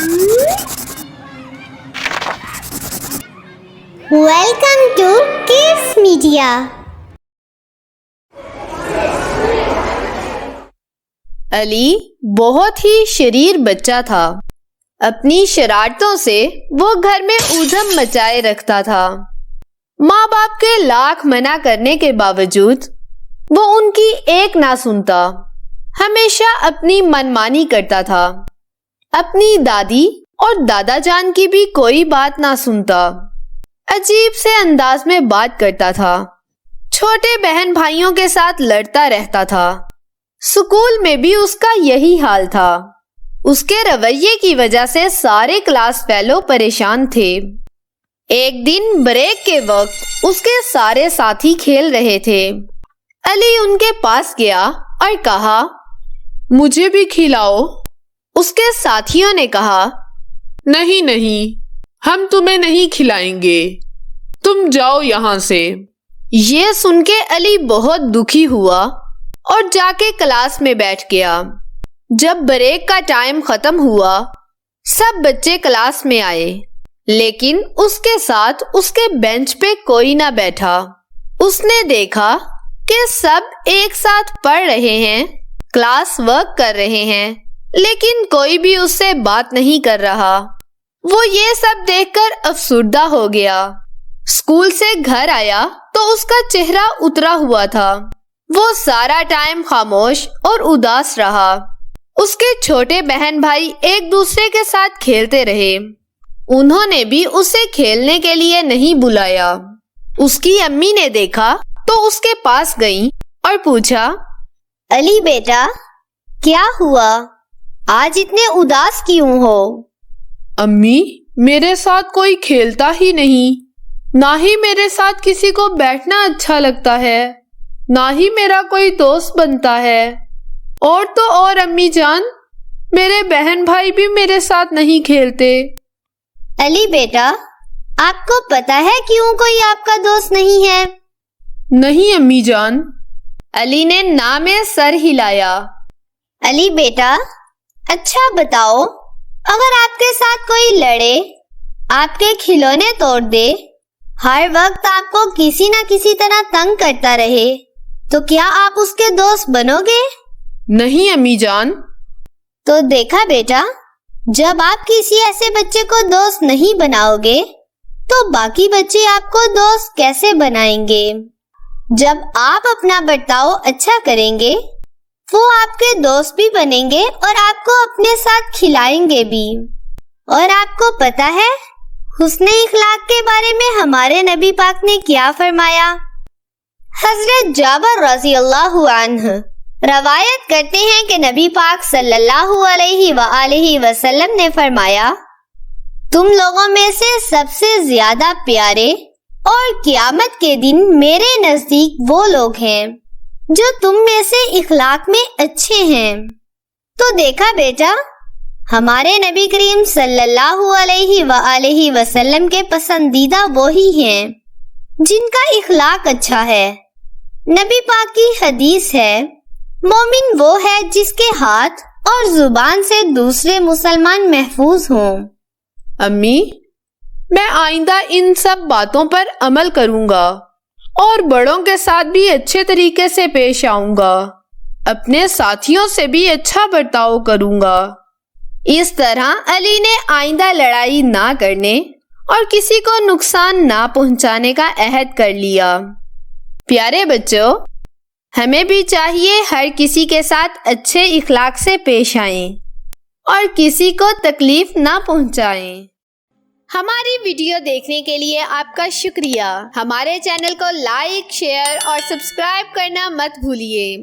Welcome to Kids Media. علی بہت ہی شریر بچہ تھا۔ اپنی شرارتوں سے وہ گھر میں ادھم مچائے رکھتا تھا۔ ماں باپ کے لاکھ منع کرنے کے باوجود وہ ان کی ایک نہ سنتا، ہمیشہ اپنی منمانی کرتا تھا۔ اپنی دادی اور دادا جان کی بھی کوئی بات نہ سنتا، عجیب سے انداز میں بات کرتا تھا، چھوٹے بہن بھائیوں کے ساتھ لڑتا رہتا تھا۔ اسکول میں بھی اس کا یہی حال تھا۔ اس کے رویے کی وجہ سے سارے کلاس فیلو پریشان تھے۔ ایک دن بریک کے وقت اس کے سارے ساتھی کھیل رہے تھے۔ علی ان کے پاس گیا اور کہا، مجھے بھی کھلاؤ۔ اس کے ساتھیوں نے کہا، نہیں، ہم تمہیں نہیں کھلائیں گے، تم جاؤ یہاں سے۔ یہ سن کے علی بہت دکھی ہوا اور جا کے کلاس میں بیٹھ گیا۔ جب بریک کا ٹائم ختم ہوا، سب بچے کلاس میں آئے، لیکن اس کے ساتھ اس کے بینچ پہ کوئی نہ بیٹھا۔ اس نے دیکھا کہ سب ایک ساتھ پڑھ رہے ہیں، کلاس ورک کر رہے ہیں، لیکن کوئی بھی اس سے بات نہیں کر رہا۔ وہ یہ سب دیکھ کر افسردہ ہو گیا۔ اسکول سے گھر آیا تو اس کا چہرہ اترا ہوا تھا۔ وہ سارا ٹائم خاموش اور اداس رہا۔ اس کے چھوٹے بہن بھائی ایک دوسرے کے ساتھ کھیلتے رہے۔ انہوں نے بھی اسے کھیلنے کے لیے نہیں بلایا۔ اس کی امی نے دیکھا تو اس کے پاس گئیں اور پوچھا، علی بیٹا، کیا ہوا؟ آج اتنے اداس کیوں ہو؟ امی، میرے ساتھ کوئی کھیلتا ہی نہیں، نہ ہی میرے ساتھ کسی کو بیٹھنا اچھا لگتا ہے، نہ ہی میرا کوئی دوست بنتا ہے۔ اور تو اور امی جان، میرے بہن بھائی بھی میرے ساتھ نہیں کھیلتے۔ علی بیٹا، آپ کو پتا ہے کیوں کوئی آپ کا دوست نہیں ہے؟ نہیں امی جان۔ علی نے نہ میں سر ہلایا۔ علی بیٹا، اچھا بتاؤ، اگر آپ کے ساتھ کوئی لڑے، آپ کے کھلونے توڑ دے، ہر وقت آپ کو کسی نہ کسی طرح تنگ کرتا رہے، تو کیا آپ اس کے دوست بنو گے؟ نہیں امی جان۔ تو دیکھا بیٹا، جب آپ کسی ایسے بچے کو دوست نہیں بناؤ گے تو باقی بچے آپ کو دوست کیسے بنائیں گے؟ جب آپ اپنا برتاؤ اچھا کریں گے، وہ آپ کے دوست بھی بنیں گے اور آپ کو اپنے ساتھ کھلائیں گے بھی۔ اور آپ کو پتا ہے حسن اخلاق کے بارے میں ہمارے نبی پاک نے کیا فرمایا؟ حضرت جابر رضی اللہ عنہ روایت کرتے ہیں کہ نبی پاک صلی اللہ علیہ وآلہ وسلم نے فرمایا، تم لوگوں میں سے سب سے زیادہ پیارے اور قیامت کے دن میرے نزدیک وہ لوگ ہیں جو تم میں سے اخلاق میں اچھے ہیں۔ تو دیکھا بیٹا، ہمارے نبی کریم صلی اللہ علیہ وآلہ وسلم کے پسندیدہ وہی ہیں جن کا اخلاق اچھا ہے۔ نبی پاک کی حدیث ہے، مومن وہ ہے جس کے ہاتھ اور زبان سے دوسرے مسلمان محفوظ ہوں۔ امی، میں آئندہ ان سب باتوں پر عمل کروں گا اور بڑوں کے ساتھ بھی اچھے طریقے سے پیش آؤں گا، اپنے ساتھیوں سے بھی اچھا برتاؤ کروں گا۔ اس طرح علی نے آئندہ لڑائی نہ کرنے اور کسی کو نقصان نہ پہنچانے کا عہد کر لیا۔ پیارے بچوں، ہمیں بھی چاہیے ہر کسی کے ساتھ اچھے اخلاق سے پیش آئیں اور کسی کو تکلیف نہ پہنچائیں۔ ہماری ویڈیو دیکھنے کے لیے آپ کا شکریہ۔ ہمارے چینل کو لائک، شیئر اور سبسکرائب کرنا مت بھولیے۔